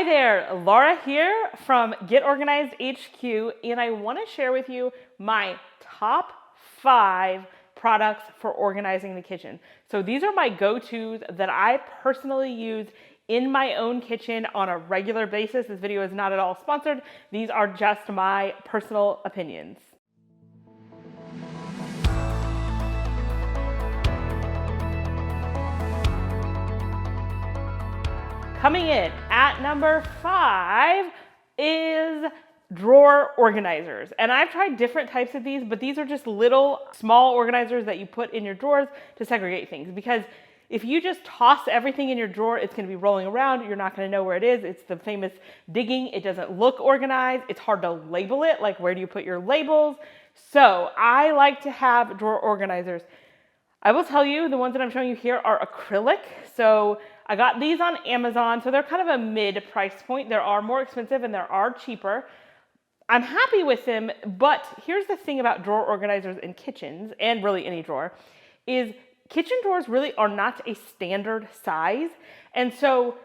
Hi there, Laura here from Get Organized HQ, and I want to share with you my top 5 products for organizing the kitchen. So these are my go-tos that I personally use in my own kitchen on a regular basis. This video is not at all sponsored. These are just my personal opinions. Coming in at number 5 is drawer organizers. And I've tried different types of these, but these are just little small organizers that you put in your drawers to segregate things. Because if you just toss everything in your drawer, it's going to be rolling around. You're not going to know where it is. It's the famous digging. It doesn't look organized. It's hard to label it. Like, where do you put your labels? So I like to have drawer organizers. I will tell you, the ones that I'm showing you here are acrylic. So I got these on Amazon. So they're kind of a mid price point. There are more expensive and there are cheaper. I'm happy with them, but here's the thing about drawer organizers in kitchens, and really any drawer, is kitchen drawers really are not a standard size. And so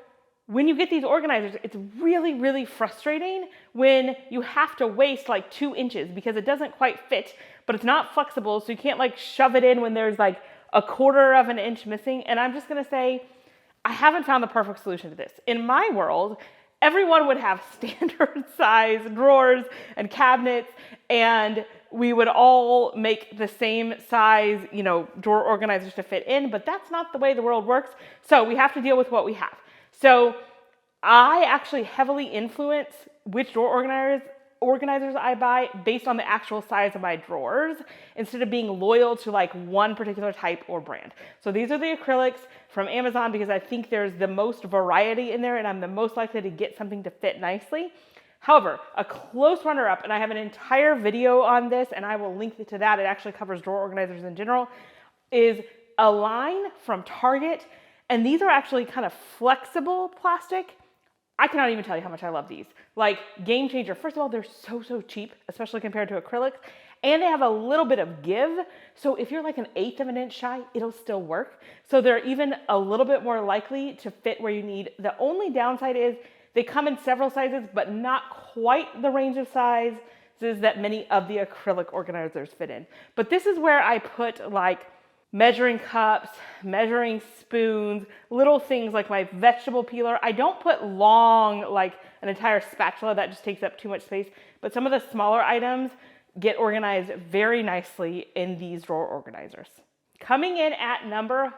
when you get these organizers, it's really, really frustrating when you have to waste like 2 inches because it doesn't quite fit, but it's not flexible. So you can't like shove it in when there's like a 1/4 of an inch missing. And I'm just gonna say, I haven't found the perfect solution to this. In my world, everyone would have standard size drawers and cabinets, and we would all make the same size, drawer organizers to fit in, but that's not the way the world works. So we have to deal with what we have. So I actually heavily influence which drawer organizers I buy based on the actual size of my drawers instead of being loyal to like one particular type or brand. So these are the acrylics from Amazon because I think there's the most variety in there and I'm the most likely to get something to fit nicely. However, a close runner-up, and I have an entire video on this and I will link to that, it actually covers drawer organizers in general, is a line from Target. And these are actually kind of flexible plastic. I cannot even tell you how much I love these. Like, game changer. First of all, they're so cheap, especially compared to acrylics. And they have a little bit of give. So if you're like 1/8 of an inch shy, it'll still work. So they're even a little bit more likely to fit where you need. The only downside is they come in several sizes, but not quite the range of sizes that many of the acrylic organizers fit in. But this is where I put like measuring cups, measuring spoons, little things like my vegetable peeler. I don't put long, like an entire spatula, that just takes up too much space. But some of the smaller items get organized very nicely in these drawer organizers. Coming in at number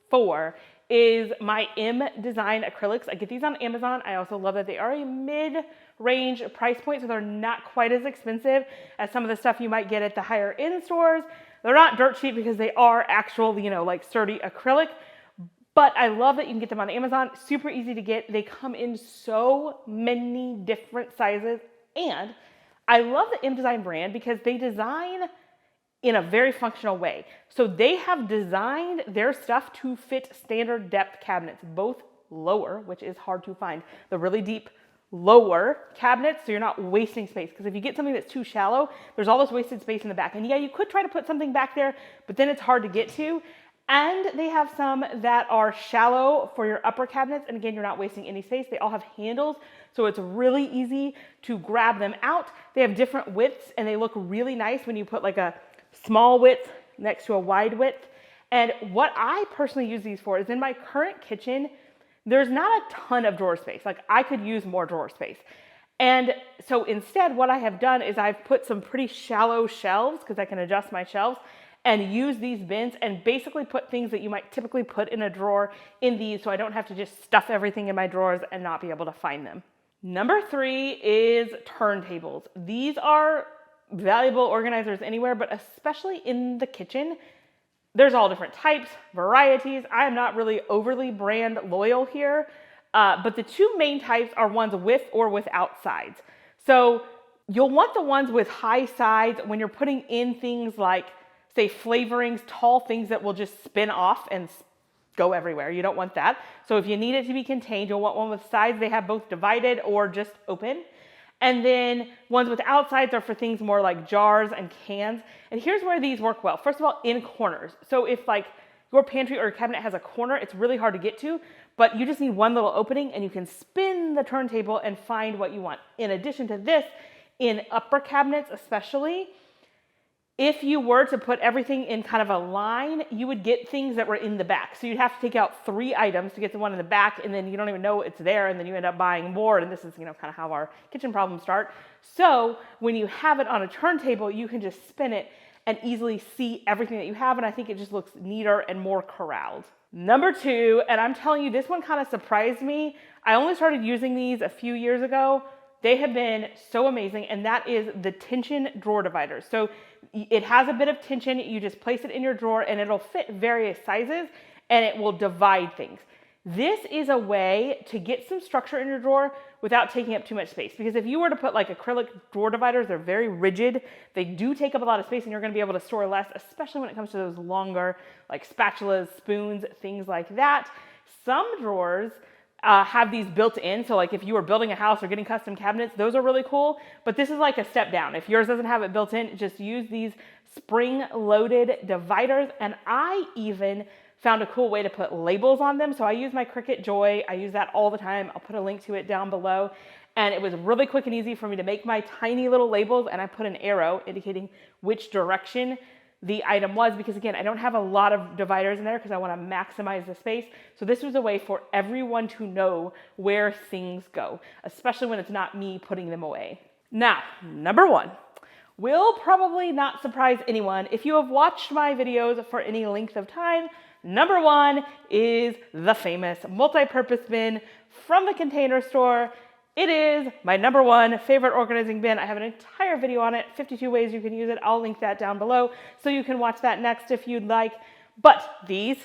4 is my mDesign acrylics. I get these on Amazon. I also love that they are a mid-range price point, so they're not quite as expensive as some of the stuff you might get at the higher end stores. They're not dirt cheap because they are actual, like sturdy acrylic, but I love that you can get them on Amazon. Super easy to get. They come in so many different sizes, and I love the mDesign brand because they design in a very functional way. So they have designed their stuff to fit standard depth cabinets, both lower, which is hard to find, the really deep lower cabinets, so you're not wasting space. Because if you get something that's too shallow, there's all this wasted space in the back. And yeah, you could try to put something back there, but then it's hard to get to. And they have some that are shallow for your upper cabinets. And again, you're not wasting any space. They all have handles, so it's really easy to grab them out. They have different widths and they look really nice when you put like a small width next to a wide width. And what I personally use these for is in my current kitchen, there's not a ton of drawer space. Like, I could use more drawer space. And so instead, what I have done is I've put some pretty shallow shelves, because I can adjust my shelves, and use these bins and basically put things that you might typically put in a drawer in these, so I don't have to just stuff everything in my drawers and not be able to find them. Number 3 is turntables. These are valuable organizers anywhere, but especially in the kitchen. There's all different types, varieties. I am not really overly brand loyal here, but the 2 main types are ones with or without sides. So you'll want the ones with high sides when you're putting in things like, say, flavorings, tall things that will just spin off and go everywhere. You don't want that. So if you need it to be contained, you'll want one with sides. They have both divided or just open. And then ones with outsides are for things more like jars and cans. And here's where these work well. First of all, in corners. So if like your pantry or cabinet has a corner, it's really hard to get to. but you just need one little opening and you can spin the turntable and find what you want. In addition to this, in upper cabinets especially, if you were to put everything in kind of a line, you would get things that were in the back. So you'd have to take out 3 items to get the one in the back, and then you don't even know it's there, and then you end up buying more, and this is, kind of how our kitchen problems start. So when you have it on a turntable, you can just spin it and easily see everything that you have, and I think it just looks neater and more corralled. Number 2, and I'm telling you, this one kind of surprised me. I only started using these a few years ago. They have been so amazing, and that is the tension drawer dividers. So it has a bit of tension. You just place it in your drawer and it'll fit various sizes and it will divide things. This is a way to get some structure in your drawer without taking up too much space. Because if you were to put like acrylic drawer dividers, they're very rigid. They do take up a lot of space and you're gonna be able to store less, especially when it comes to those longer, like spatulas, spoons, things like that. Some drawers have these built in. So like if you were building a house or getting custom cabinets, those are really cool. But this is like a step down. If yours doesn't have it built in, just use these spring-loaded dividers. And I even found a cool way to put labels on them. So I use my Cricut Joy. I use that all the time. I'll put a link to it down below. And it was really quick and easy for me to make my tiny little labels. And I put an arrow indicating which direction the item was, because again, I don't have a lot of dividers in there because I want to maximize the space. So this was a way for everyone to know where things go, especially when it's not me putting them away. Now, number 1 will probably not surprise anyone if you have watched my videos for any length of time. Number 1 is the famous multi-purpose bin from the Container Store. It is my number 1 favorite organizing bin. I have an entire video on it, 52 ways you can use it. I'll link that down below so you can watch that next if you'd like. But these,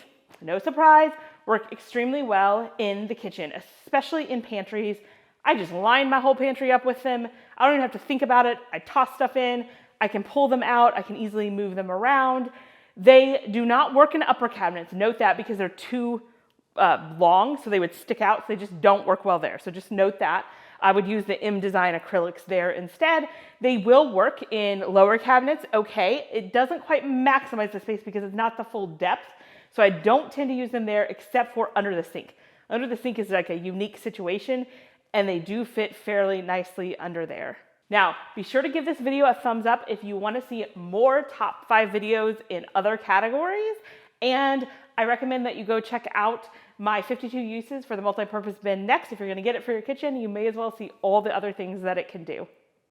no surprise, work extremely well in the kitchen, especially in pantries. I just line my whole pantry up with them. I don't even have to think about it. I toss stuff in. I can pull them out. I can easily move them around. They do not work in upper cabinets. Note that, because they're too long, so they would stick out, so they just don't work well there. So just note that. I would use the mDesign acrylics there instead. They will work in lower cabinets, okay. It doesn't quite maximize the space because it's not the full depth, so I don't tend to use them there except for under the sink. Under the sink is like a unique situation, and they do fit fairly nicely under there. Now, be sure to give this video a thumbs up if you want to see more top 5 videos in other categories, and I recommend that you go check out my 52 uses for the multi-purpose bin next. If you're going to get it for your kitchen, you may as well see all the other things that it can do.